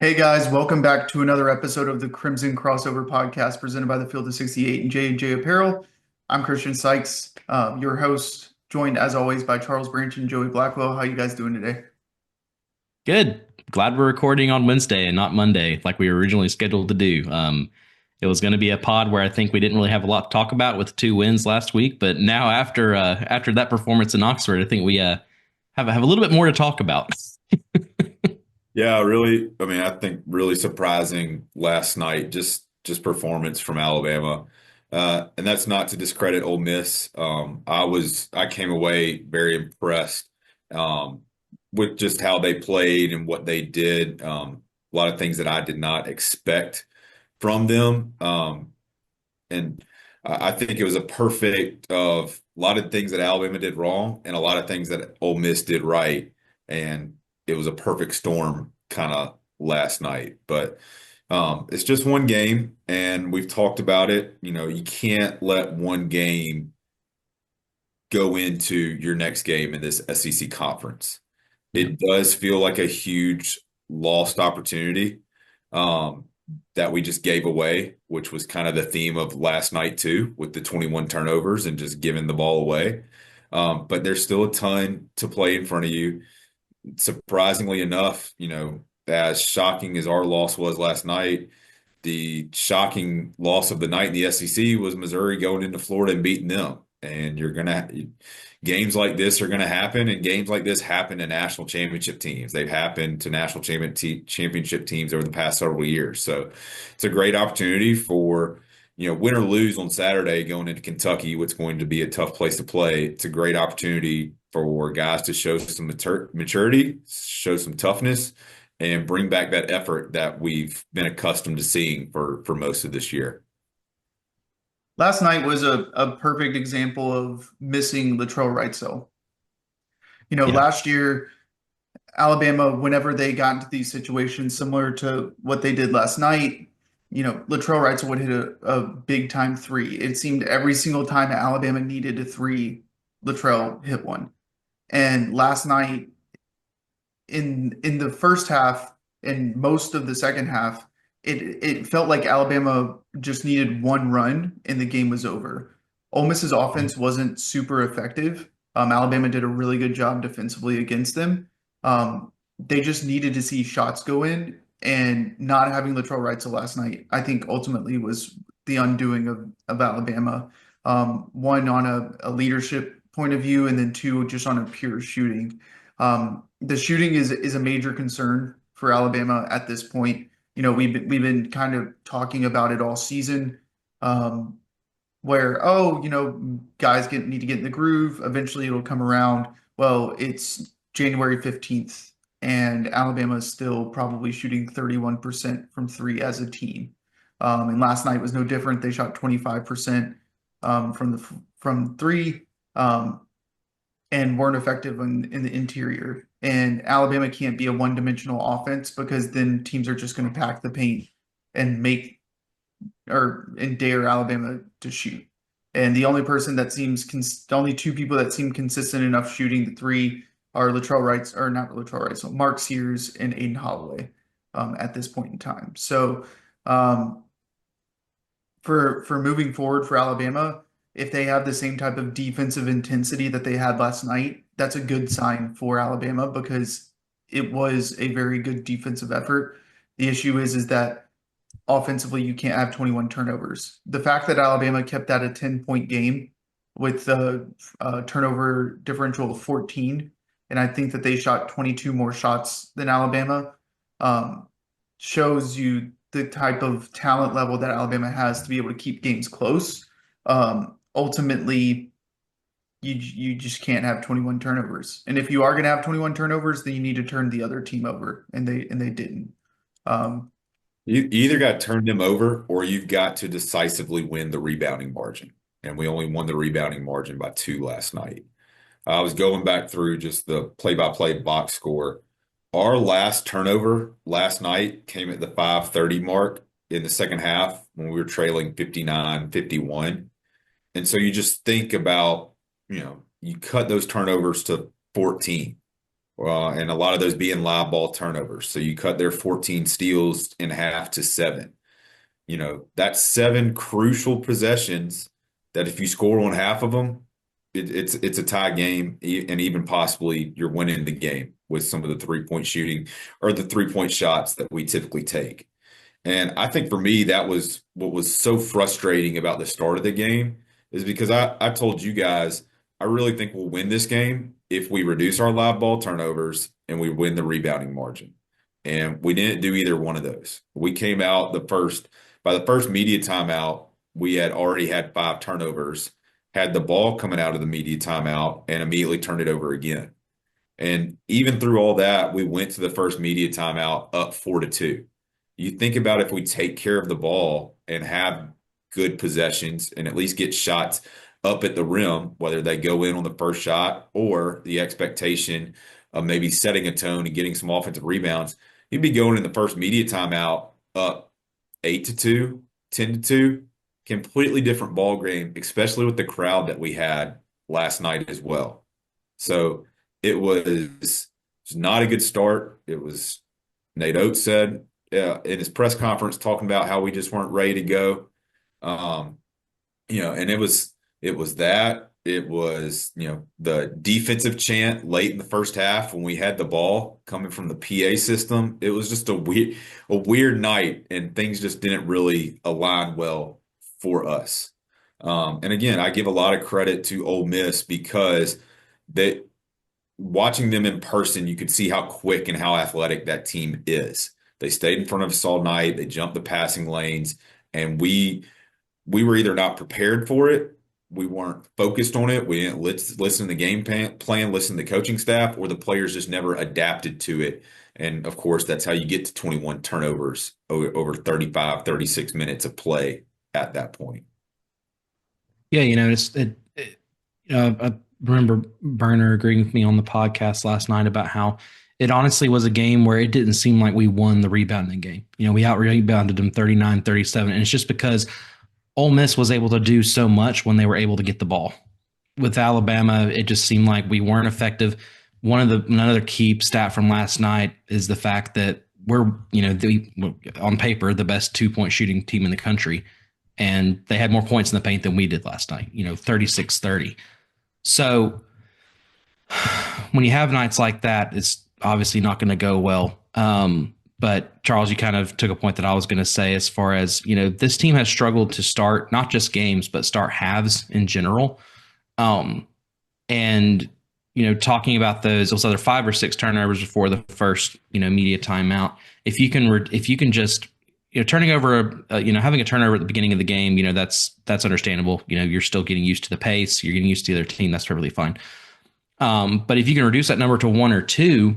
Hey guys, welcome back to another episode of the Crimson Crossover Podcast presented by the Field of 68 and J&J Apparel. I'm Christian Sykes, your host, joined as always by Charles Branch and Joey Blackwell. How you guys doing today? Good. Glad we're recording on Wednesday and not Monday like we were originally scheduled to do. It was going to be a pod where I think we didn't really have a lot to talk about with 2 wins last week, but now after that performance in Oxford, I think we have a little bit more to talk about. Yeah, really. I mean, I think really surprising last night, just performance from Alabama, and that's not to discredit Ole Miss. I came away very impressed with just how they played and what they did. A lot of things that I did not expect from them, and I think it was a perfect of a lot of things that Alabama did wrong and a lot of things that Ole Miss did right, and it was a perfect storm kind of last night. But it's just one game, and we've talked about it. You know, you can't let one game go into your next game in this SEC conference. Yeah. It does feel like a huge lost opportunity um, that we just gave away, which was kind of the theme of last night too, with the 21 turnovers and just giving the ball away. But there's still a ton to play in front of you. Surprisingly enough, you know, as shocking as our loss was last night, the shocking loss of the night in the SEC was Missouri going into Florida and beating them. And games like this are gonna happen, and games like this happen to national championship teams. They've happened to championship teams over the past several years. So it's a great opportunity for, you know, win or lose on Saturday going into Kentucky, what's going to be a tough place to play. It's a great opportunity for guys to show some maturity, show some toughness, and bring back that effort that we've been accustomed to seeing for most of this year. Last night was a perfect example of missing Latrell Wrightsell. Yeah. Last year, Alabama, whenever they got into these situations similar to what they did last night, Latrell Wrightsell would hit a big time three. It seemed every single time Alabama needed a three, Latrell hit one. And last night, in the first half and most of the second half, it felt like Alabama just needed one run and the game was over. Ole Miss's offense wasn't super effective. Alabama did a really good job defensively against them. They just needed to see shots go in, and not having Latrell Wrightsell last night, I think ultimately was the undoing of Alabama. One on a leadership point of view, and then two just on a pure shooting. The shooting is a major concern for Alabama at this point. We've been kind of talking about it all season, where guys need to get in the groove. Eventually, it'll come around. Well, it's January 15th, and Alabama is still probably shooting 31% from three as a team. And last night was no different. They shot 25% from three. And weren't effective in the interior. And Alabama can't be a one-dimensional offense because then teams are just going to pack the paint and dare Alabama to shoot. And the only two people that seem consistent enough shooting the three are Latrell Wrights, or not Latrell Wrights, so Mark Sears and Aiden Holloway at this point in time. So for moving forward for Alabama, if they have the same type of defensive intensity that they had last night, that's a good sign for Alabama because it was a very good defensive effort. The issue is that offensively you can't have 21 turnovers. The fact that Alabama kept that a 10-point game with the turnover differential of 14, and I think that they shot 22 more shots than Alabama, shows you the type of talent level that Alabama has to be able to keep games close. Ultimately, you just can't have 21 turnovers. And if you are going to have 21 turnovers, then you need to turn the other team over, and they didn't. Um, You either got to turn them over or you've got to decisively win the rebounding margin. And we only won the rebounding margin by two last night. I was going back through just the play-by-play box score. Our last turnover last night came at the 5:30 mark in the second half when we were trailing 59-51. And so you just think about, you know, you cut those turnovers to 14. and a lot of those being live ball turnovers. So you cut their 14 steals in half to 7. That's 7 crucial possessions that if you score on half of them, it's a tie game, and even possibly you're winning the game with some of the 3-point shooting or the 3-point shots that we typically take. And I think for me, that was what was so frustrating about the start of the game is because I told you guys, I really think we'll win this game if we reduce our live ball turnovers and we win the rebounding margin. And we didn't do either one of those. We came out by the first media timeout, we had already had 5 turnovers, had the ball coming out of the media timeout, and immediately turned it over again. And even through all that, we went to the first media timeout up 4-2. You think about if we take care of the ball and have good possessions and at least get shots up at the rim, whether they go in on the first shot or the expectation of maybe setting a tone and getting some offensive rebounds, you'd be going in the first media timeout up 8-2, 10-2, completely different ball game, especially with the crowd that we had last night as well. So it was not a good start. It was Nate Oates said in his press conference talking about how we just weren't ready to go. Um, and it was that. It was, the defensive chant late in the first half when we had the ball coming from the PA system. It was just a weird night, and things just didn't really align well for us. And again, I give a lot of credit to Ole Miss because they watching them in person, you could see how quick and how athletic that team is. They stayed in front of us all night. They jumped the passing lanes, and we were either not prepared for it, we weren't focused on it, we didn't listen to the game plan, listen to the coaching staff, or the players just never adapted to it. And of course, that's how you get to 21 turnovers over 35, 36 minutes of play at that point. Yeah, I remember Burner agreeing with me on the podcast last night about how it honestly was a game where it didn't seem like we won the rebounding game. We out-rebounded them 39-37, and it's just because Ole Miss was able to do so much when they were able to get the ball. With Alabama, it just seemed like we weren't effective. Another key stat from last night is the fact that we're, on paper, the best 2-point shooting team in the country. And they had more points in the paint than we did last night, 36-30. So when you have nights like that, it's obviously not going to go well. But Charles, you kind of took a point that I was going to say as far as, this team has struggled to start not just games, but start halves in general. And, talking about those other 5 or 6 turnovers before the first, media timeout, if you can just, turning over, having a turnover at the beginning of the game, that's understandable. You're still getting used to the pace. You're getting used to the other team. That's perfectly fine. But if you can reduce that number to 1 or 2,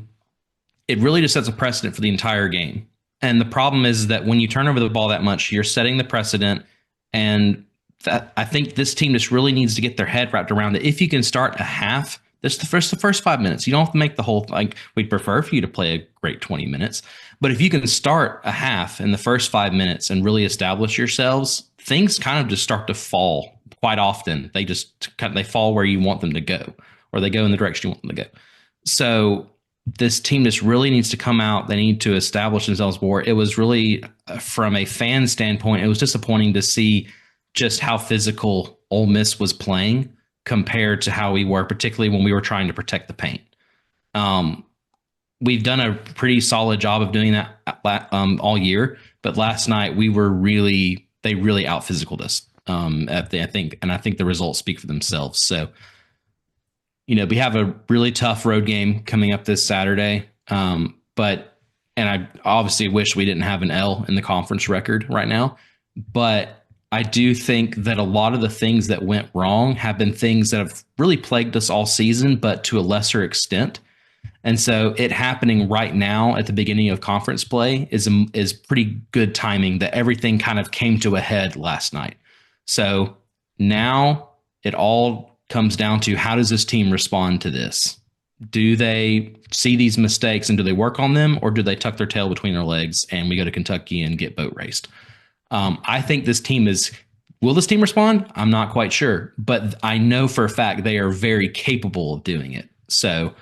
it really just sets a precedent for the entire game. And the problem is that when you turn over the ball that much, you're setting the precedent. And that I think this team just really needs to get their head wrapped around it. If you can start a half, that's the first 5 minutes. You don't have to make the whole thing. We'd prefer for you to play a great 20 minutes. But if you can start a half in the first 5 minutes and really establish yourselves, things kind of just start to fall quite often. They fall where you want them to go, or they go in the direction you want them to go. So this team just really needs to come out. They need to establish themselves more. It was really, from a fan standpoint, it was disappointing to see just how physical Ole Miss was playing compared to how we were, particularly when we were trying to protect the paint. We've done a pretty solid job of doing that all year, but last night they really out physicaled us. I think the results speak for themselves. So, we have a really tough road game coming up this Saturday. And I obviously wish we didn't have an L in the conference record right now, but I do think that a lot of the things that went wrong have been things that have really plagued us all season, but to a lesser extent. And so it happening right now at the beginning of conference play is pretty good timing that everything kind of came to a head last night. So now it all comes down to, how does this team respond to this? Do they see these mistakes and do they work on them, or do they tuck their tail between their legs and we go to Kentucky and get boat raced? I think will this team respond? I'm not quite sure, but I know for a fact they are very capable of doing it. So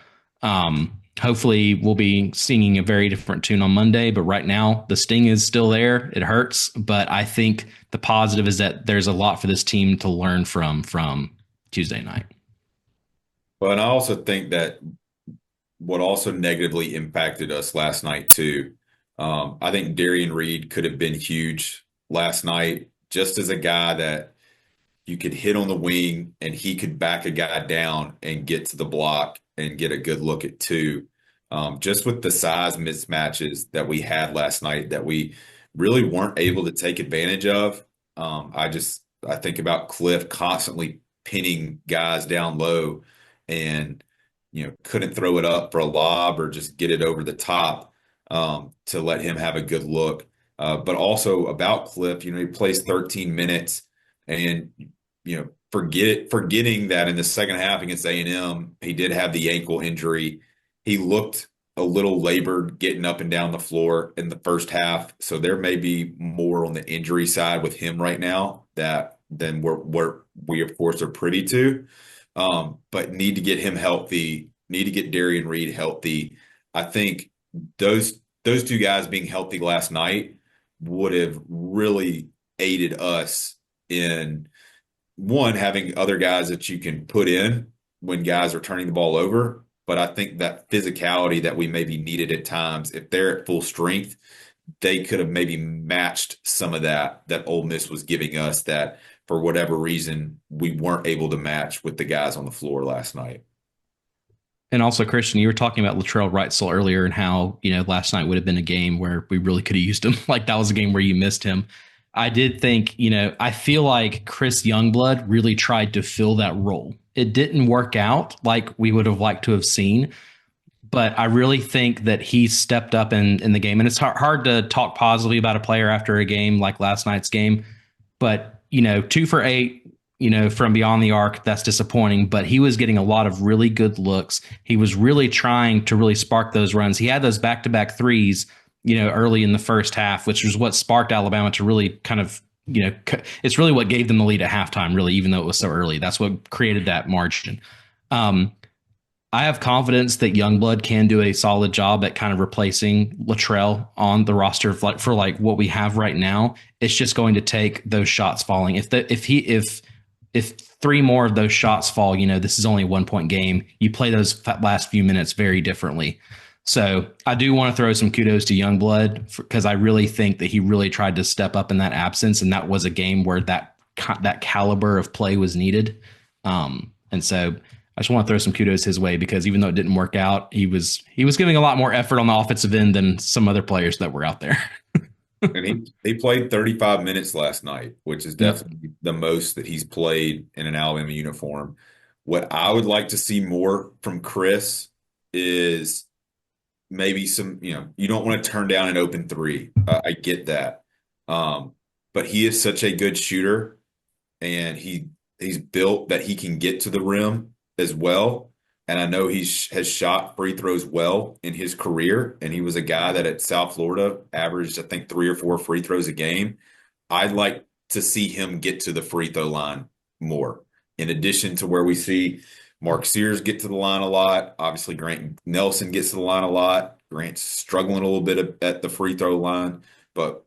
Hopefully, we'll be singing a very different tune on Monday. But right now, the sting is still there. It hurts, but I think the positive is that there's a lot for this team to learn from Tuesday night. But and I also think that what also negatively impacted us last night too. I think Darian Reed could have been huge last night, just as a guy that you could hit on the wing and he could back a guy down and get to the block and get a good look at two. Just with the size mismatches that we had last night that we really weren't able to take advantage of. I think about Cliff constantly pinning guys down low and couldn't throw it up for a lob or just get it over the top to let him have a good look. But also about Cliff, he plays 13 minutes and forgetting that in the second half against A&M, he did have the ankle injury. He looked a little labored getting up and down the floor in the first half. So there may be more on the injury side with him right now than we of course are privy to. But need to get him healthy, need to get Darian Reed healthy. I think those two guys being healthy last night would have really aided us in one, having other guys that you can put in when guys are turning the ball over. But I think that physicality that we maybe needed at times, if they're at full strength, they could have maybe matched some of that Ole Miss was giving us that for whatever reason we weren't able to match with the guys on the floor last night. And also, Christian, you were talking about Latrell Wrightsell earlier and how, last night would have been a game where we really could have used him. Like that was a game where you missed him. I did think, I feel like Chris Youngblood really tried to fill that role. It didn't work out like we would have liked to have seen, but I really think that he stepped up in the game. And it's hard to talk positively about a player after a game like last night's game. But, 2 for 8, from beyond the arc, that's disappointing. But he was getting a lot of really good looks. He was really trying to really spark those runs. He had those back-to-back threes, early in the first half, which was what sparked Alabama to really kind of, it's really what gave them the lead at halftime, really, even though it was so early. That's what created that margin. I have confidence that Youngblood can do a solid job at kind of replacing Latrell on the roster for what we have right now. It's just going to take those shots falling. If 3 more of those shots fall, this is only a 1-point game. You play those last few minutes very differently. So I do want to throw some kudos to Youngblood because I really think that he really tried to step up in that absence, and that was a game where that caliber of play was needed. And so I just want to throw some kudos his way because even though it didn't work out, he was giving a lot more effort on the offensive end than some other players that were out there. And he played 35 minutes last night, which is definitely the most that he's played in an Alabama uniform. What I would like to see more from Chris is maybe some, you don't want to turn down an open three. I get that. But he is such a good shooter and he's built that he can get to the rim as well. And I know he has shot free throws well in his career. And he was a guy that at South Florida averaged, I think, 3 or 4 free throws a game. I'd like to see him get to the free throw line more. In addition to where we see Mark Sears get to the line a lot. Obviously, Grant Nelson gets to the line a lot. Grant's struggling a little bit at the free throw line. But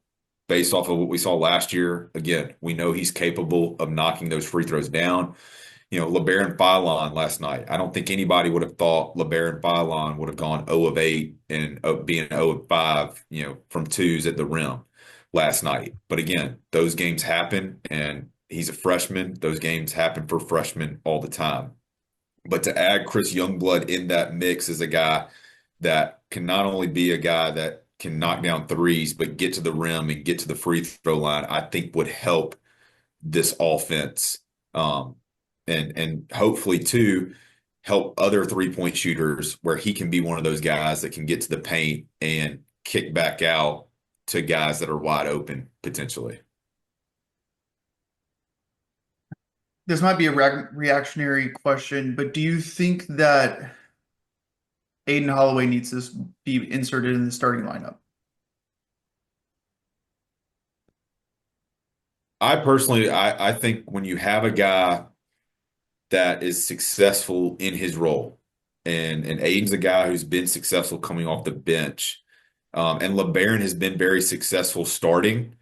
based off of what we saw last year, again, we know he's capable of knocking those free throws down. LeBaron Philon last night. I don't think anybody would have thought LeBaron Philon would have gone 0 of 8 and being 0 of 5, from twos at the rim last night. But again, those games happen, and he's a freshman. Those games happen for freshmen all the time. But to add Chris Youngblood in that mix as a guy that can not only be a guy that can knock down threes, but get to the rim and get to the free throw line, I think would help this offense. And hopefully too help other 3-point shooters where he can be one of those guys that can get to the paint and kick back out to guys that are wide open potentially. This might be a reactionary question, but do you think that Aiden Holloway needs to be inserted in the starting lineup? I think when you have a guy that is successful in his role and Aiden's a guy who's been successful coming off the bench. And LeBaron has been very successful starting.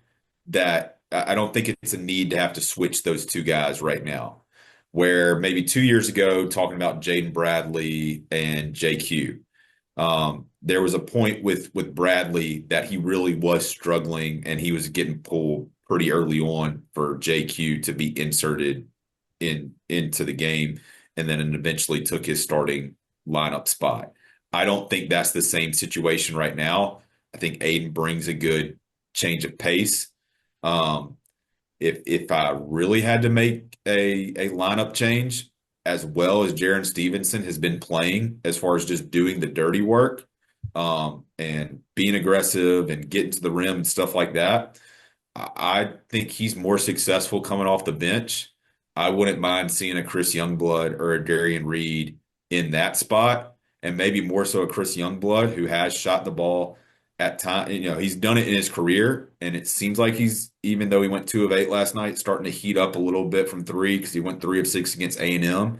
That I don't think it's a need to have to switch those two guys right now. Where maybe 2 years ago, talking about Jaden Bradley and JQ, there was a point with Bradley that he really was struggling and he was getting pulled pretty early on for JQ to be inserted into the game, and then eventually took his starting lineup spot. I don't think that's the same situation right now. I think Aiden brings a good change of pace. Um, if I really had to make a lineup change, as well as Jaron Stevenson has been playing, as far as just doing the dirty work, and being aggressive and getting to the rim and stuff like that, I think he's more successful coming off the bench. I wouldn't mind seeing a Chris Youngblood or a Darian Reed in that spot, and maybe more so a Chris Youngblood who has shot the ball at time. He's done it in his career, and it seems like he's, even though he went 2 of 8 last night, starting to heat up a little bit from three because he went 3 of 6 against A&M.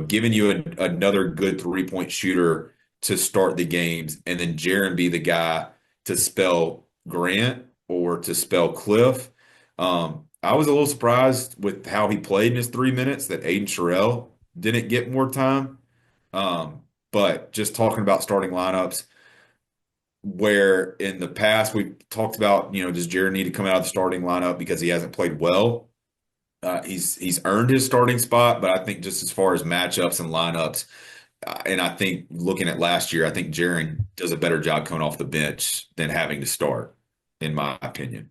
Giving you another good 3-point shooter to start the games, and then Jaron be the guy to spell Grant or to spell Cliff. I was a little surprised with how he played in his 3 minutes that Aiden Sherrill didn't get more time. But just talking about starting lineups, where in the past we've talked about, does Jaron need to come out of the starting lineup because he hasn't played well? He's earned his starting spot, but I think just as far as matchups and lineups, and I think looking at last year, I think Jaron does a better job coming off the bench than having to start, in my opinion.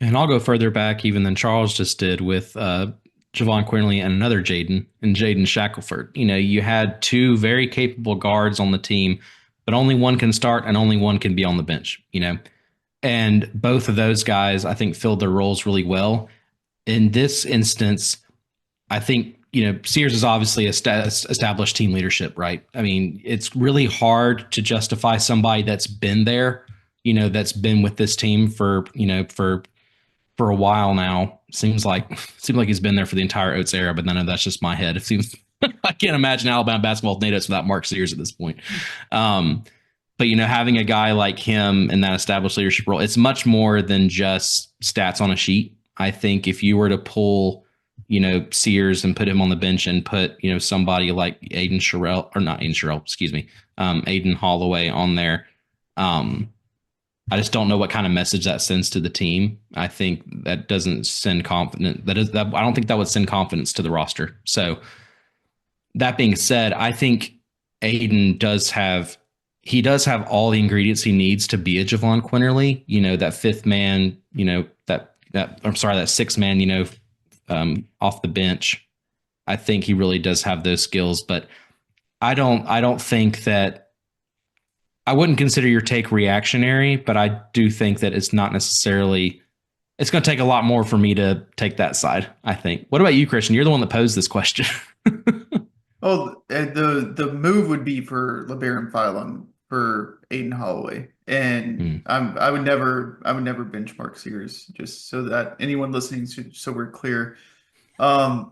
And I'll go further back even than Charles just did with Javon Quinley and another Jaden and Jaden Shackelford. You had two very capable guards on the team, but only one can start and only one can be on the bench, And both of those guys, I think, filled their roles really well. In this instance, I think, Sears is obviously established team leadership, right? I mean, it's really hard to justify somebody that's been there, that's been with this team for a while now. Seems like he's been there for the entire Oates era, but none of that's just my head. It seems I can't imagine Alabama basketball natives without Mark Sears at this point. But having a guy like him in that established leadership role, it's much more than just stats on a sheet. I think if you were to pull, Sears and put him on the bench and put, somebody like Aiden Sherrill, or not Aiden Sherrill, excuse me, Aiden Holloway on there, I just don't know what kind of message that sends to the team. I think that doesn't send confidence. I don't think that would send confidence to the roster. So that being said, I think Aiden does have all the ingredients he needs to be a Javon Quinterly. That fifth man. That sixth man. Off the bench. I think he really does have those skills, but I don't think that. I wouldn't consider your take reactionary, but I do think that it's not necessarily. It's going to take a lot more for me to take that side, I think. What about you, Christian? You're the one that posed this question. Oh, the move would be for LeBaron Philon for Aiden Holloway, and I would never benchmark Sears, just so that anyone listening, so we're clear. The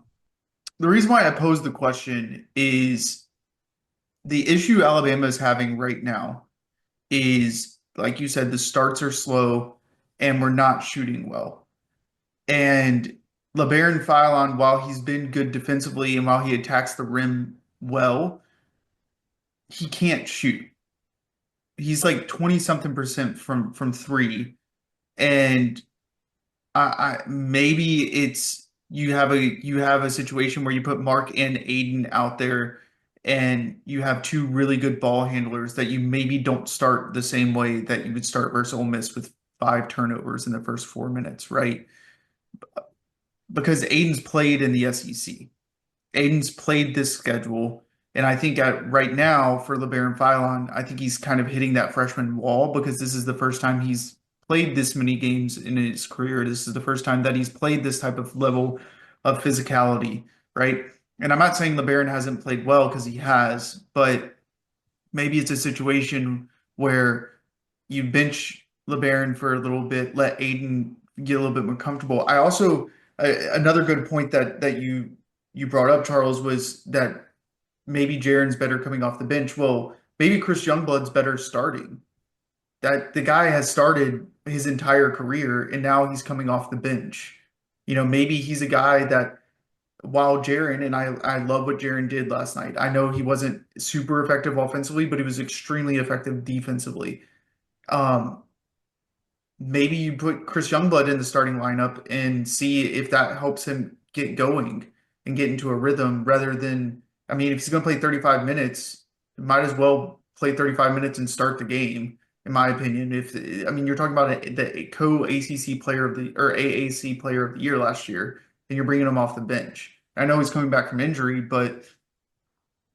reason why I posed the question is the issue Alabama is having right now is, like you said, the starts are slow and we're not shooting well. And LeBaron Philon, while he's been good defensively and while he attacks the rim well, he can't shoot. He's like 20-something% from three. And I maybe it's you have a situation where you put Mark and Aiden out there and you have two really good ball handlers that you maybe don't start the same way that you would start versus Ole Miss with 5 turnovers in the first 4 minutes, right? Because Aiden's played in the SEC. Aiden's played this schedule. And I think right now for LeBaron Philon, I think he's kind of hitting that freshman wall because this is the first time he's played this many games in his career. This is the first time that he's played this type of level of physicality, right? And I'm not saying LeBaron hasn't played well because he has, but maybe it's a situation where you bench LeBaron for a little bit, let Aiden get a little bit more comfortable. I also another good point that you brought up, Charles, was that maybe Jaren's better coming off the bench. Well, maybe Chris Youngblood's better starting. That the guy has started his entire career and now he's coming off the bench. Maybe he's a guy that while Jaren, and I love what Jaren did last night. I know he wasn't super effective offensively, but he was extremely effective defensively. Um, Maybe you put Chris Youngblood in the starting lineup and see if that helps him get going and get into a rhythm rather than, I mean, if he's going to play 35 minutes, might as well play 35 minutes and start the game, in my opinion. I mean, you're talking about the co-ACC player of the or AAC player of the year last year, and you're bringing him off the bench. I know he's coming back from injury, but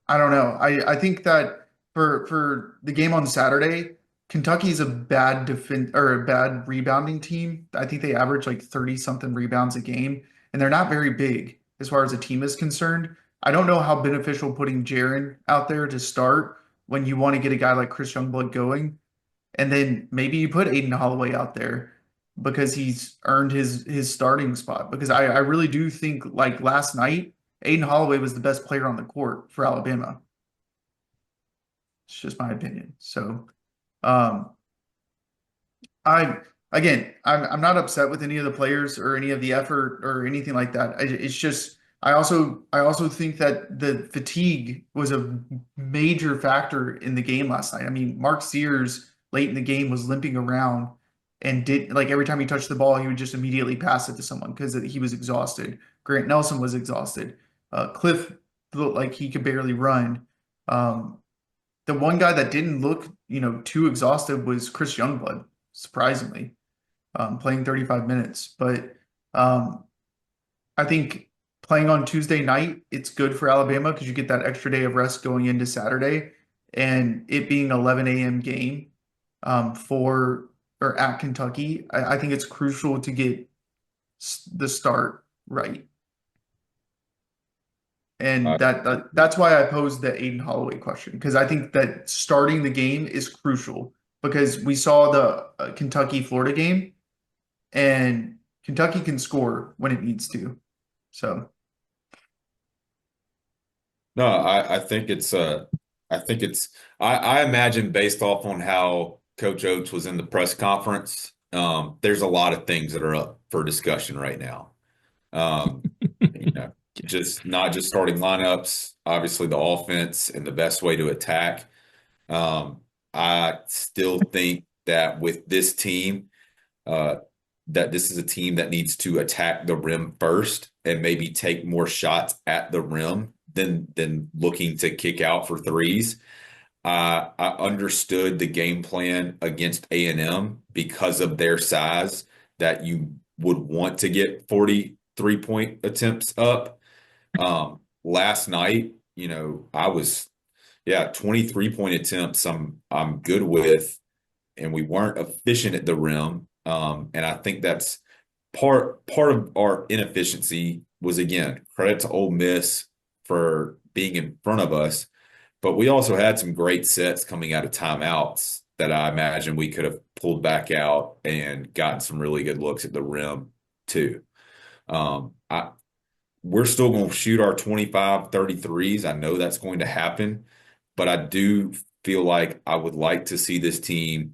I don't know. I think that for the game on Saturday, Kentucky's a bad defense or a bad rebounding team. I think they average like 30 something rebounds a game, and they're not very big as far as a team is concerned. I don't know how beneficial putting Jaren out there to start when you want to get a guy like Chris Youngblood going, and then maybe you put Aiden Holloway out there because he's earned his starting spot. Because I really do think like last night, Aiden Holloway was the best player on the court for Alabama. It's just my opinion. So, um, I again, I'm not upset with any of the players or any of the effort or anything like that. It's just I also think that the fatigue was a major factor in the game last night. I mean, Mark Sears late in the game was limping around and did like every time he touched the ball, he would just immediately pass it to someone because he was exhausted. Grant Nelson was exhausted. Cliff looked like he could barely run. Um, the one guy that didn't look, too exhausted was Chris Youngblood, surprisingly, playing 35 minutes. But um, I think playing on Tuesday night, it's good for Alabama because you get that extra day of rest going into Saturday, and it being 11 a.m. game for or at Kentucky, I think it's crucial to get the start right. And that's why I posed the Aiden Holloway question because I think that starting the game is crucial because we saw the Kentucky Florida game and Kentucky can score when it needs to. So No, I think it's I imagine based off on how Coach Oates was in the press conference, there's a lot of things that are up for discussion right now. Um, you know, just not just starting lineups, obviously the offense and the best way to attack. Um, I still think that with this team, uh, that this is a team that needs to attack the rim first and maybe take more shots at the rim than looking to kick out for threes. I understood the game plan against A&M because of their size that you would want to get 43-point attempts up. Last night, I was, yeah, 23-point attempts I'm good with, and we weren't efficient at the rim. And I think that's part of our inefficiency was, again, credit to Ole Miss for being in front of us, but we also had some great sets coming out of timeouts that I imagine we could have pulled back out and gotten some really good looks at the rim too. I We're still going to shoot our 25, 33s. I know that's going to happen, but I do feel like I would like to see this team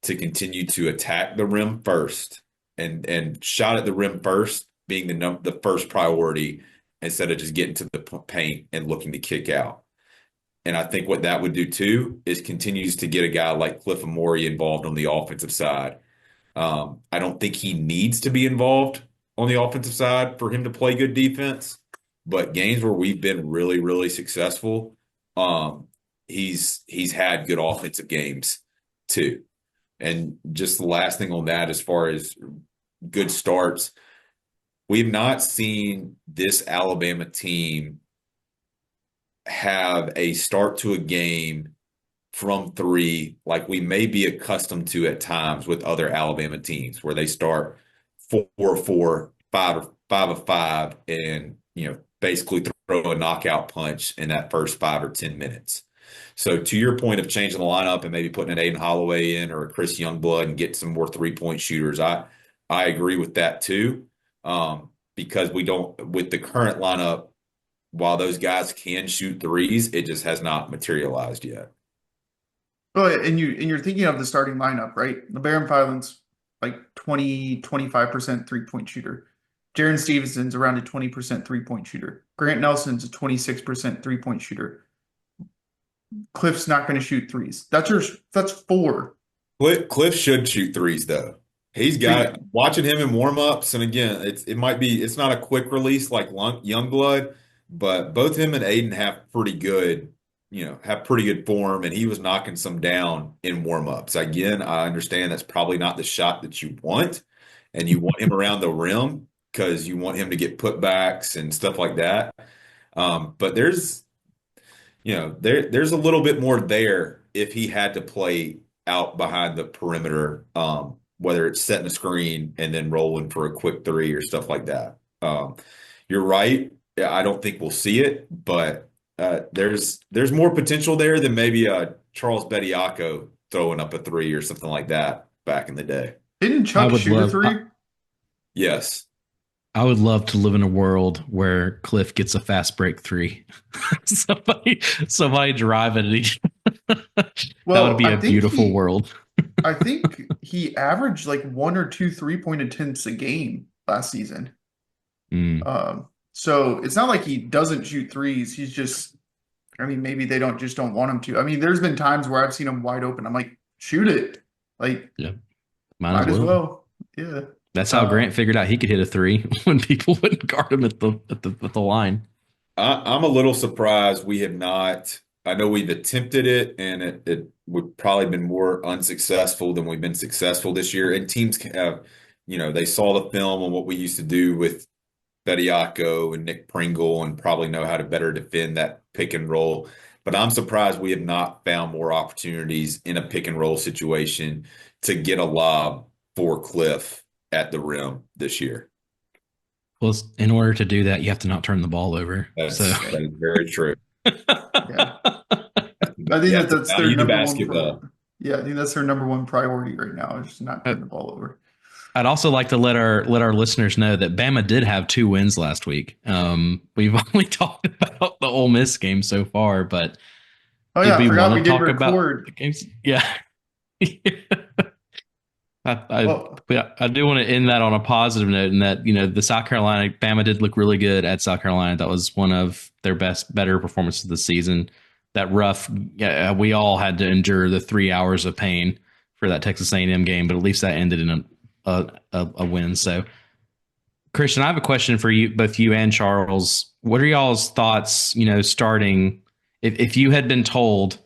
to continue to attack the rim first and shot at the rim first being the first priority instead of just getting to the paint and looking to kick out. And I think what that would do too is continues to get a guy like Cliff Amore involved on the offensive side. I don't think he needs to be involved on the offensive side for him to play good defense, but games where we've been really, really successful, he's had good offensive games too. And just the last thing on that, as far as good starts, we've not seen this Alabama team have a start to a game from three like we may be accustomed to at times with other Alabama teams where they start 4-4, 5-5, and basically throw a knockout punch in that first 5 or 10 minutes. So to your point of changing the lineup and maybe putting an Aiden Holloway in or a Chris Youngblood and get some more 3-point shooters, I agree with that too. Because we don't with the current lineup, while those guys can shoot threes, it just has not materialized yet. Well, and you're thinking of the starting lineup, right? LeBaron Filan's like 25% three-point shooter. Jaren Stevenson's around a 20% three-point shooter. Grant Nelson's a 26% three-point shooter. Cliff's not going to shoot threes. That's four. Cliff should shoot threes though. He's got But watching him in warm-ups, and again, it's not a quick release like Youngblood, but both him and Aiden have pretty good form, and he was knocking some down in warm-ups. Again, I understand that's probably not the shot that you want, and you want him around the rim because you want him to get putbacks and stuff like that. But there's a little bit more there if he had to play out behind the perimeter, whether it's setting a screen and then rolling for a quick three or stuff like that. You're right. Yeah, I don't think we'll see it, but there's more potential there than maybe Charles Bediako throwing up a three or something like that back in the day. didn't I Chuck would shoot a love. three? Yes. I would love to live in a world where Cliff gets a fast break three. somebody driving it. That would Well, be a beautiful world. I think he averaged like one or two three-point attempts a game last season. Mm, So it's not like he doesn't shoot threes. He's just, I mean, maybe they don't want him to. I mean, there's been times where I've seen him wide open. I'm like, shoot it. Like, yeah, might as might as well. well. Yeah. That's how Grant figured out he could hit a three when people wouldn't guard him at the line. I'm a little surprised we have not. I know we've attempted it, and it would probably been more unsuccessful than we've been successful this year. And teams have, they saw the film on what we used to do with Bediako and Nick Pringle and probably know how to better defend that pick and roll. But I'm surprised we have not found more opportunities in a pick and roll situation to get a lob for Cliff at the rim this year. Well, in order to do that, you have to not turn the ball over. That is very true. Yeah. I think that's their value the number one. basketball. Yeah, I think that's their number one priority right now, is just not turn the ball over. I'd also like to let our listeners know that Bama did have 2 wins last week. We've only talked about the Ole Miss game so far, but Oh yeah, did I we forgot we want to did talk about record. the games? Yeah. Well, I do want to end that on a positive note, in that, the South Carolina Bama did look really good at South Carolina. That was one of their better performances of the season. That rough, yeah, we all had to endure the 3 hours of pain for that Texas A&M game, but at least that ended in a win. So, Christian, I have a question for you, both you and Charles. What are y'all's thoughts? Starting, if you had been told,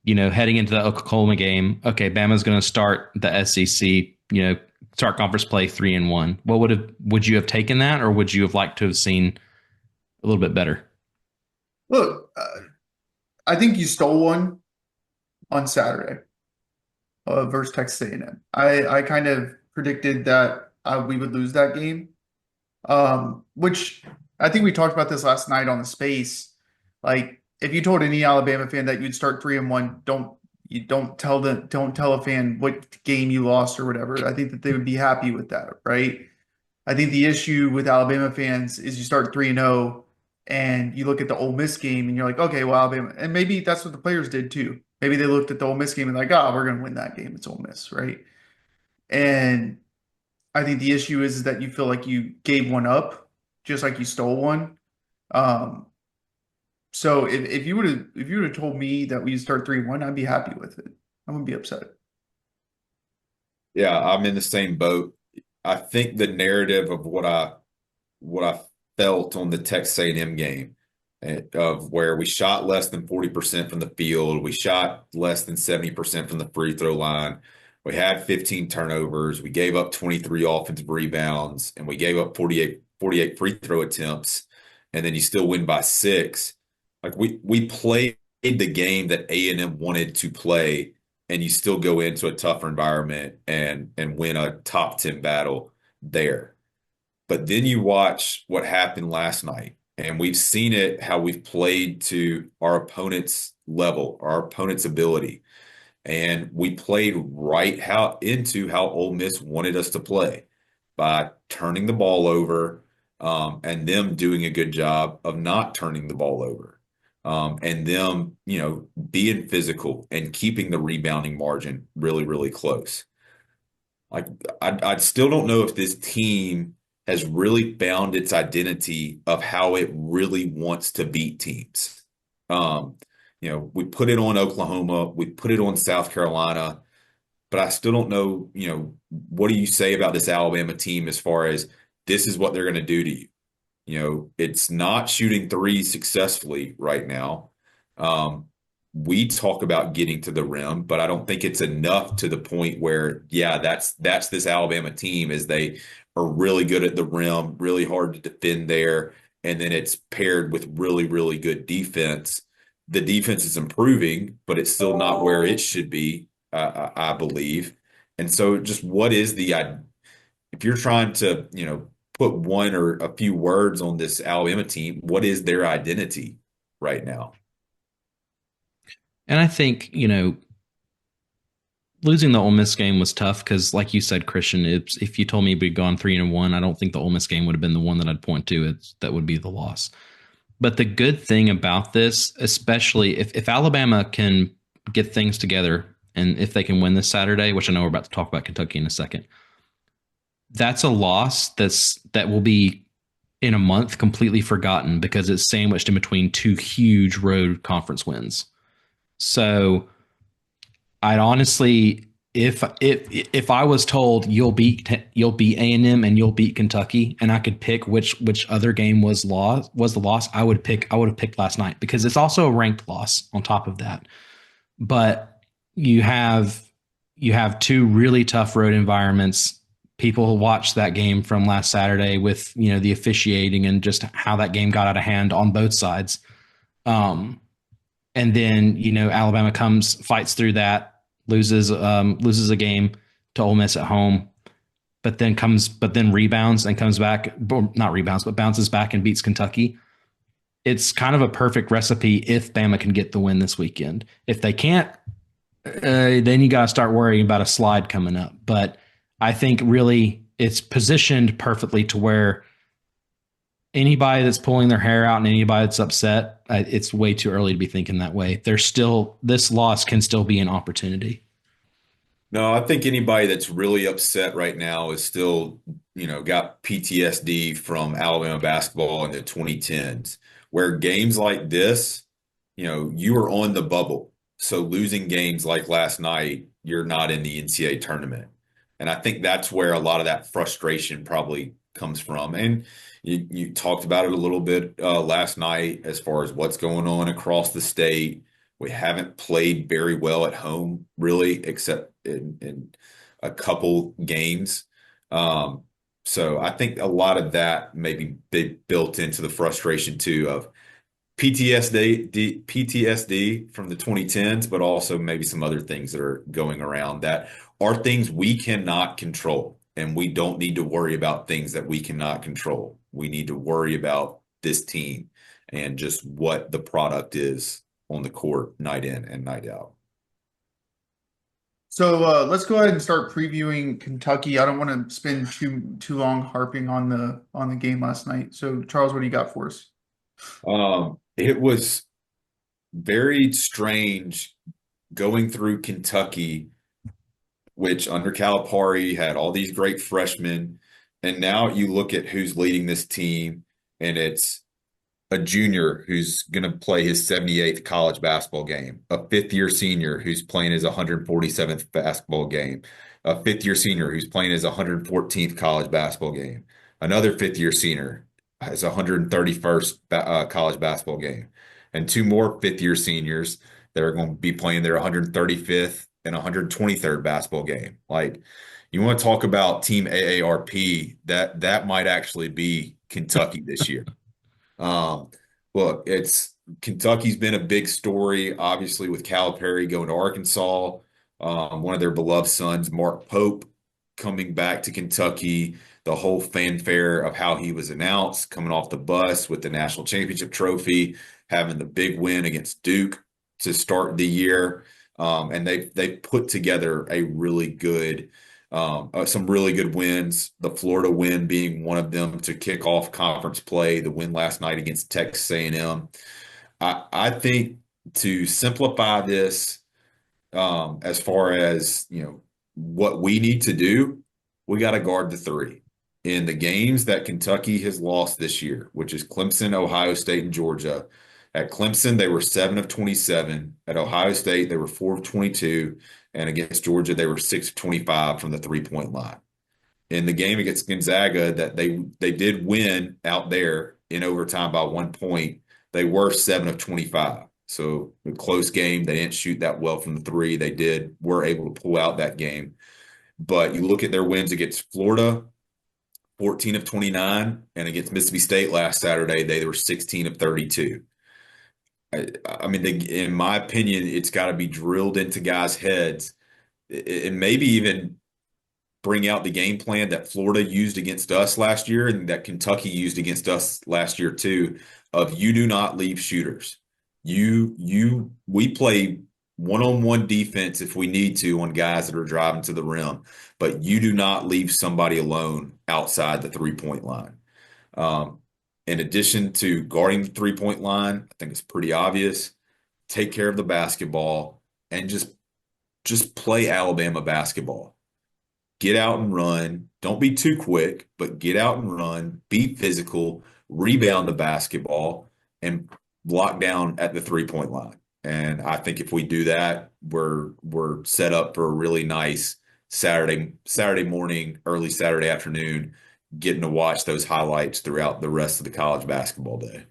heading into the Oklahoma game, okay, Bama's going to start the SEC, start conference play 3-1. Would you have taken that, or would you have liked to have seen a little bit better? look, I think you stole one on Saturday versus Texas A&M. I kind of predicted that we would lose that game, which I think we talked about this last night on the space. Like, if you told any Alabama fan that you'd start 3-1, don't tell a fan what game you lost or whatever. I think that they would be happy with that, right? I think the issue with Alabama fans is you start 3-0 and you look at the Ole Miss game and you're like, okay, well, Alabama, and maybe that's what the players did too. Maybe they looked at the Ole Miss game and like, oh, we're going to win that game. It's Ole Miss, right? And I think the issue is that you feel like you gave one up, just like you stole one. Um, so if you would have told me that we start 3-1, I'd be happy with it. I wouldn't be upset. Yeah, I'm in the same boat. I think the narrative of what I felt on the Texas A&M game, of where we shot less than 40% from the field, we shot less than 70% from the free throw line. We had 15 turnovers, we gave up 23 offensive rebounds, and we gave up 48 free throw attempts, and then you still win by 6. Like, we played the game that A&M wanted to play, and you still go into a tougher environment and win a top 10 battle there. But then you watch what happened last night, and we've seen it, how we've played to our opponent's level, our opponent's ability. And we played right into how Ole Miss wanted us to play, by turning the ball over, and them doing a good job of not turning the ball over, and them, being physical and keeping the rebounding margin really, really close. Like I still don't know if this team has really found its identity of how it really wants to beat teams. Um, we put it on Oklahoma, we put it on South Carolina, but I still don't know, what do you say about this Alabama team as far as this is what they're going to do to you? It's not shooting threes successfully right now. Um, we talk about getting to the rim, but I don't think it's enough to the point where, yeah, that's this Alabama team is they are really good at the rim, really hard to defend there, and then it's paired with really, really good defense. The defense is improving, but it's still not where it should be, I believe. And so, just what is if you're trying to, put one or a few words on this Alabama team, what is their identity right now? And I think, losing the Ole Miss game was tough because, like you said, Christian, if you told me we'd gone 3-1, I don't think the Ole Miss game would have been the one that I'd point to. That would be the loss. But the good thing about this, especially if Alabama can get things together and if they can win this Saturday, which I know we're about to talk about Kentucky in a second, that's a loss that will be in a month completely forgotten because it's sandwiched in between two huge road conference wins. So I'd honestly, if I was told you'll beat A&M and you'll beat Kentucky, and I could pick which other game was the loss, I would have picked last night because it's also a ranked loss on top of that. But you have two really tough road environments. People watched that game from last Saturday with the officiating and just how that game got out of hand on both sides. And then Alabama fights through that, loses a game to Ole Miss at home, but then rebounds and comes back, not rebounds, but bounces back and beats Kentucky. It's kind of a perfect recipe if Bama can get the win this weekend. If they can't, then you got to start worrying about a slide coming up. But I think really it's positioned perfectly to where anybody that's pulling their hair out and anybody that's upset, it's way too early to be thinking that way. This loss can still be an opportunity. No, I think anybody that's really upset right now is still, got PTSD from Alabama basketball in the 2010s, where games like this, you were on the bubble. So losing games like last night, you're not in the NCAA tournament. And I think that's where a lot of that frustration probably comes from. And you talked about it a little bit last night as far as what's going on across the state. We haven't played very well at home, really, except in a couple games. So I think a lot of that maybe they built into the frustration too of PTSD from the 2010s, but also maybe some other things that are going around that are things we cannot control. And we don't need to worry about things that we cannot control. We need to worry about this team and just what the product is on the court night in and night out. So let's go ahead and start previewing Kentucky. I don't want to spend too long harping on the game last night. So Charles, what do you got for us? It was very strange going through Kentucky, which under Calipari had all these great freshmen. And now you look at who's leading this team, and it's a junior who's going to play his 78th college basketball game, a fifth-year senior who's playing his 147th basketball game, a fifth-year senior who's playing his 114th college basketball game, another fifth-year senior has 131st college basketball game, and two more fifth-year seniors that are going to be playing their 135th and 123rd basketball game. Like, you want to talk about Team AARP, that might actually be Kentucky this year. Look, it's Kentucky's been a big story, obviously, with Calipari going to Arkansas. One of their beloved sons, Mark Pope, coming back to Kentucky. The whole fanfare of how he was announced, coming off the bus with the national championship trophy, having the big win against Duke to start the year. And they put together a really good Some really good wins. The Florida win being one of them to kick off conference play. The win last night against Texas A&M. I think to simplify this, as far as what we need to do, we got to guard the three. In the games that Kentucky has lost this year, which is Clemson, Ohio State, and Georgia. At Clemson, they were 7 of 27. At Ohio State, they were 4 of 22. And against Georgia, they were 6 of 25 from the three-point line. In the game against Gonzaga, that they did win out there in overtime by 1 point, they were 7 of 25. So a close game. They didn't shoot that well from the three. Were able to pull out that game. But you look at their wins against Florida, 14 of 29, and against Mississippi State last Saturday, they were 16 of 32. I mean, in my opinion, it's got to be drilled into guys' heads, and maybe even bring out the game plan that Florida used against us last year and that Kentucky used against us last year too, of you do not leave shooters. We play one-on-one defense if we need to on guys that are driving to the rim, but you do not leave somebody alone outside the three-point line. In addition to guarding the three-point line, I think it's pretty obvious. Take care of the basketball and just play Alabama basketball. Get out and run. Don't be too quick, but get out and run. Be physical, rebound the basketball, and lock down at the three-point line. And I think if we do that, we're set up for a really nice Saturday morning, early Saturday afternoon, getting to watch those highlights throughout the rest of the college basketball day.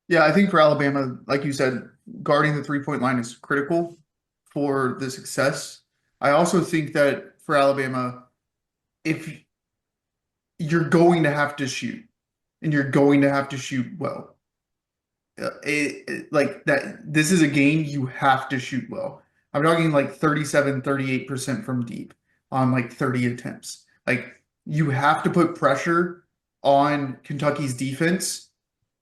Yeah, I think for Alabama, like you said, guarding the three-point line is critical for the success. I also think that for Alabama, if you're going to have to shoot and you're going to have to shoot well, like that, this is a game you have to shoot well. I'm talking like 37, 38% from deep on like 30 attempts. Like you have to put pressure on Kentucky's defense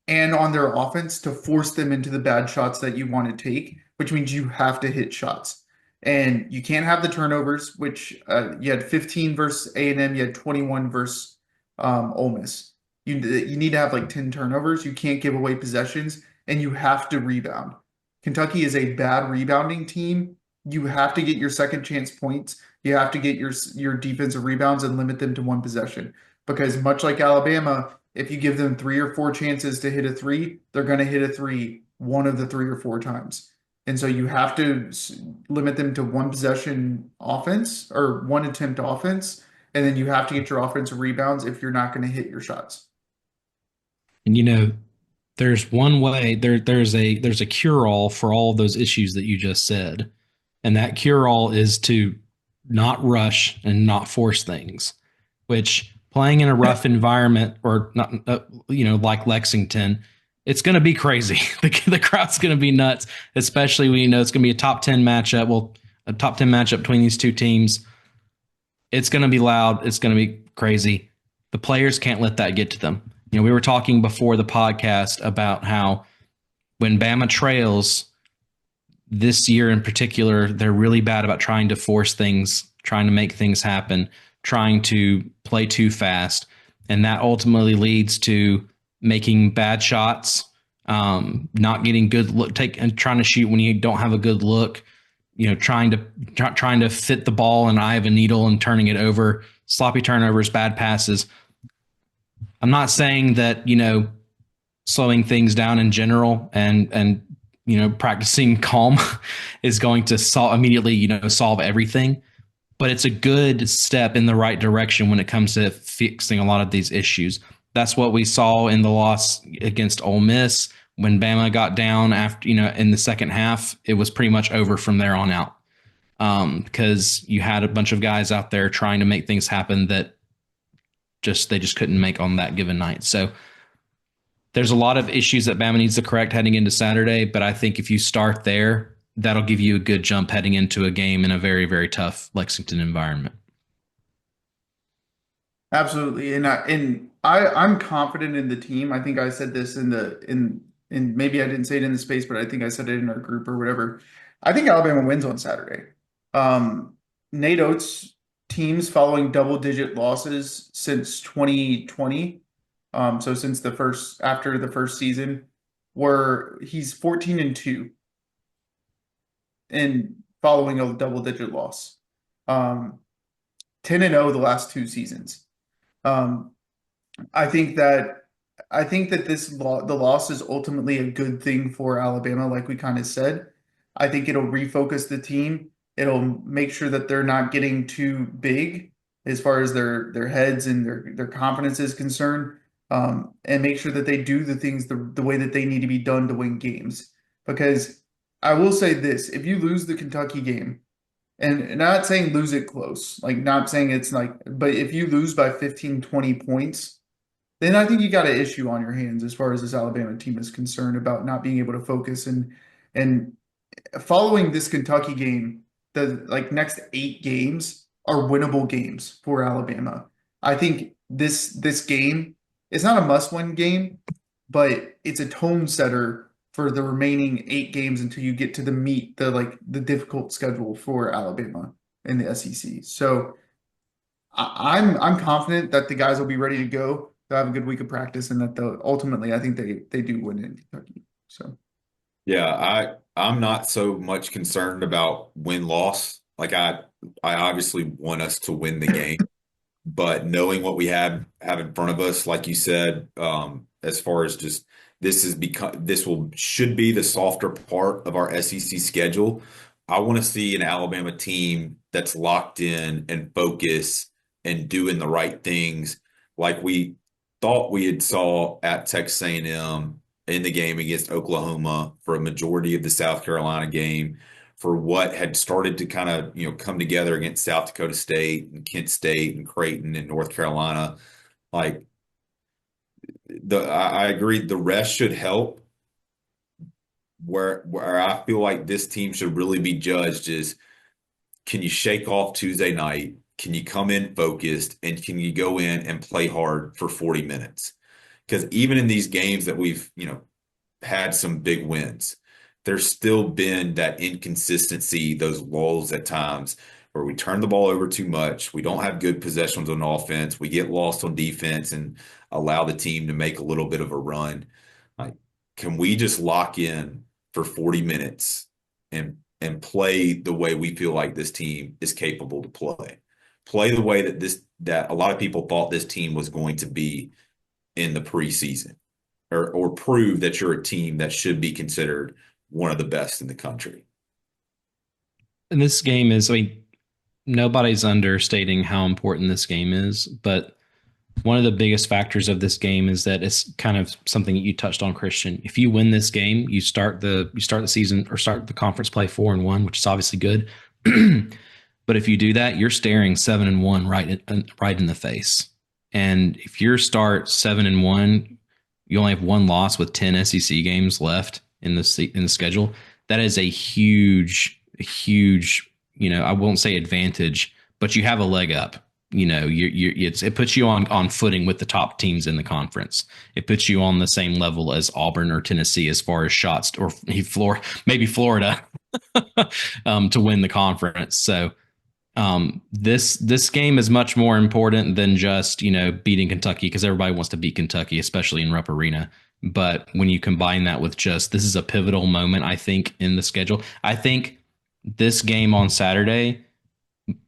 and on their offense to force them into the bad shots that you want to take, which means you have to hit shots. And you can't have the turnovers, which you had 15 versus A&M, you had 21 versus Ole Miss. You need to have like 10 turnovers. You can't give away possessions, and you have to rebound. Kentucky is a bad rebounding team. You have to get your second chance points. You have to get your defensive rebounds and limit them to one possession. Because much like Alabama, if you give them 3 or 4 chances to hit a three, they're going to hit a three one of the 3 or 4 times. And so you have to limit them to one possession offense or one attempt offense. And then you have to get your offensive rebounds if you're not going to hit your shots. And there's one way there's a cure-all for all of those issues that you just said. And that cure-all is to not rush and not force things, which playing in a rough environment or not, like Lexington, it's going to be crazy. The crowd's going to be nuts, especially when it's going to be a top 10 matchup. Well, a top 10 matchup between these two teams. It's going to be loud. It's going to be crazy. The players can't let that get to them. We were talking before the podcast about how when Bama trails this year in particular, they're really bad about trying to force things, trying to make things happen, trying to play too fast. And that ultimately leads to making bad shots, not getting good look, and trying to shoot when you don't have a good look, trying to fit the ball in the eye of a needle and turning it over, sloppy turnovers, bad passes. I'm not saying that, slowing things down in general and practicing calm is going to immediately solve everything, but it's a good step in the right direction when it comes to fixing a lot of these issues. That's what we saw in the loss against Ole Miss when Bama got down after, in the second half. It was pretty much over from there on out, because you had a bunch of guys out there trying to make things happen that they just couldn't make on that given night. So there's a lot of issues that Bama needs to correct heading into Saturday, but I think if you start there, that'll give you a good jump heading into a game in a very, very tough Lexington environment. Absolutely. I'm confident in the team. I think I said this in maybe I didn't say it in the space, but I think I said it in our group or whatever. I think Alabama wins on Saturday. Nate Oates teams following double-digit losses since 2020. So since the first after the first season, where he's 14-2 and following a double-digit loss. 10-0 the last two seasons. Um, I think that the loss is ultimately a good thing for Alabama, like we kind of said. I think it'll refocus the team. It'll make sure that they're not getting too big as far as their heads and their confidence is concerned, and make sure that they do the things the way that they need to be done to win games. Because I will say this: if you lose the Kentucky game, and not saying lose it close, like not saying it's like, but if you lose by 15, 20 points, then I think you got an issue on your hands as far as this Alabama team is concerned about not being able to focus and following this Kentucky game, the like next 8 games are winnable games for Alabama. I think this game is not a must-win game, but it's a tone setter for the remaining 8 games until you get to the meat, the difficult schedule for Alabama in the SEC. So I'm confident that the guys will be ready to go. They'll have a good week of practice, and that they'll ultimately, I think they do win in Kentucky. So Yeah, I'm not so much concerned about win-loss. Like I obviously want us to win the game, but knowing what we have in front of us, like you said, as far as just this will should be the softer part of our SEC schedule. I want to see an Alabama team that's locked in and focused and doing the right things, like we thought we had saw at Texas A&M in the game against Oklahoma for a majority of the South Carolina game, for what had started to kind of, come together against South Dakota State and Kent State and Creighton and North Carolina. Like I agree, the rest should help. Where I feel like this team should really be judged is, can you shake off Tuesday night? Can you come in focused, and can you go in and play hard for 40 minutes? Because even in these games that we've, had some big wins, there's still been that inconsistency, those lulls at times where we turn the ball over too much. We don't have good possessions on offense. We get lost on defense and allow the team to make a little bit of a run. Like, can we just lock in for 40 minutes and play the way we feel like this team is capable to play? Play the way that a lot of people thought this team was going to be in the preseason, or prove that you're a team that should be considered one of the best in the country. And this game is, I mean, nobody's understating how important this game is, but one of the biggest factors of this game is that it's kind of something that you touched on, Christian. If you win this game, you start the season, or start the conference play 4-1, which is obviously good. But if you do that, you're staring 7-1 right in the face. And if you start 7-1, you only have one loss with 10 SEC games left in the schedule. That is a huge, I won't say advantage, but you have a leg up. It puts you on footing with the top teams in the conference. It puts you on the same level as Auburn or Tennessee as far as shots, or maybe Florida, to win the conference. So this game is much more important than just beating Kentucky, because everybody wants to beat Kentucky, especially in Rupp Arena. But when you combine that with just, this is a pivotal moment, I think, in the schedule. I think this game on Saturday,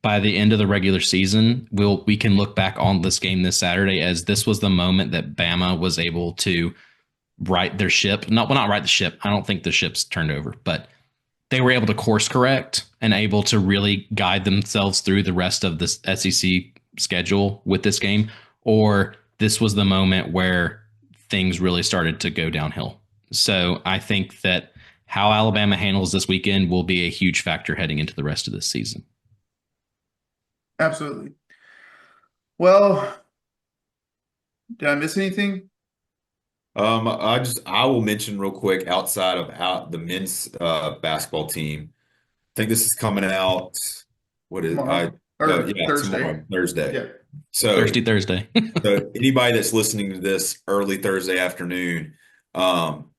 by the end of the regular season, we can look back on this game this Saturday as this was the moment that Bama was able to right their ship. Not right the ship. I don't think the ship's turned over, but they were able to course correct and able to really guide themselves through the rest of this SEC schedule with this game. Or this was the moment where things really started to go downhill. So I think that how Alabama handles this weekend will be a huge factor heading into the rest of this season. absolutely. Well, did I miss anything I will mention real quick, outside of the men's basketball team. I think this is coming out. What is I? tomorrow or Yeah, Thursday? tomorrow, Thursday. Yeah, So, Thirsty Thursday. so anybody that's listening to this early Thursday afternoon, um,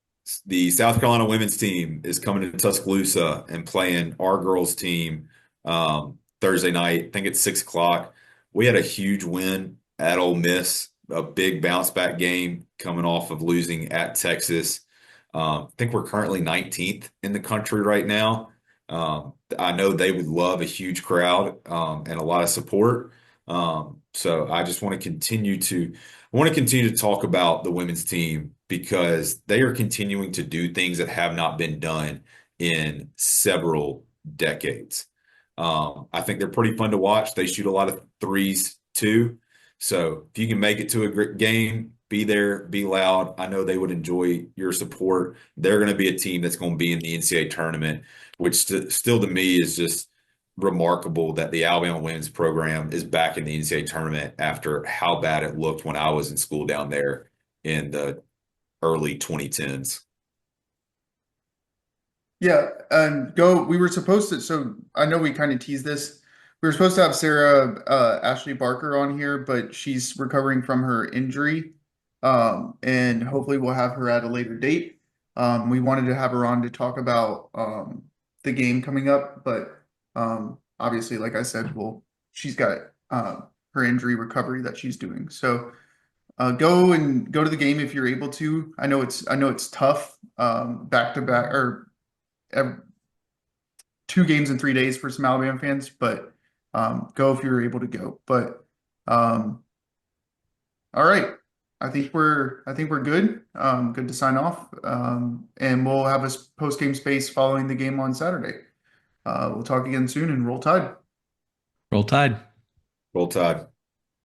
the South Carolina women's team is coming to Tuscaloosa and playing our girls team. Thursday night. I think it's 6 o'clock. We had a huge win at Ole Miss, a big bounce back game coming off of losing at Texas. I think we're currently 19th in the country right now. I know they would love a huge crowd and a lot of support. So I just want to continue to talk about the women's team because they are continuing to do things that have not been done in several decades. I think they're pretty fun to watch. They shoot a lot of threes too. So if you can make it to a great game, be there, be loud. I know they would enjoy your support. They're going to be a team that's going to be in the NCAA tournament, which still to me is just remarkable that the Alabama women's program is back in the NCAA tournament after how bad it looked when I was in school down there in the early 2010s. Yeah, and go. We were supposed to. So I know we kind of teased this. We were supposed to have Sarah Ashley Barker on here, but she's recovering from her injury, and hopefully we'll have her at a later date. We wanted to have her on to talk about the game coming up, but obviously, like I said, she's got her injury recovery that she's doing. So go to the game if you're able to. I know it's tough back to back or ev 2 games in 3 days for some Alabama fans, but go if you're able to go. But all right, I think we're good. Good to sign off, and we'll have a post game space following the game on Saturday. We'll talk again soon and roll tide. Roll Tide. Roll Tide.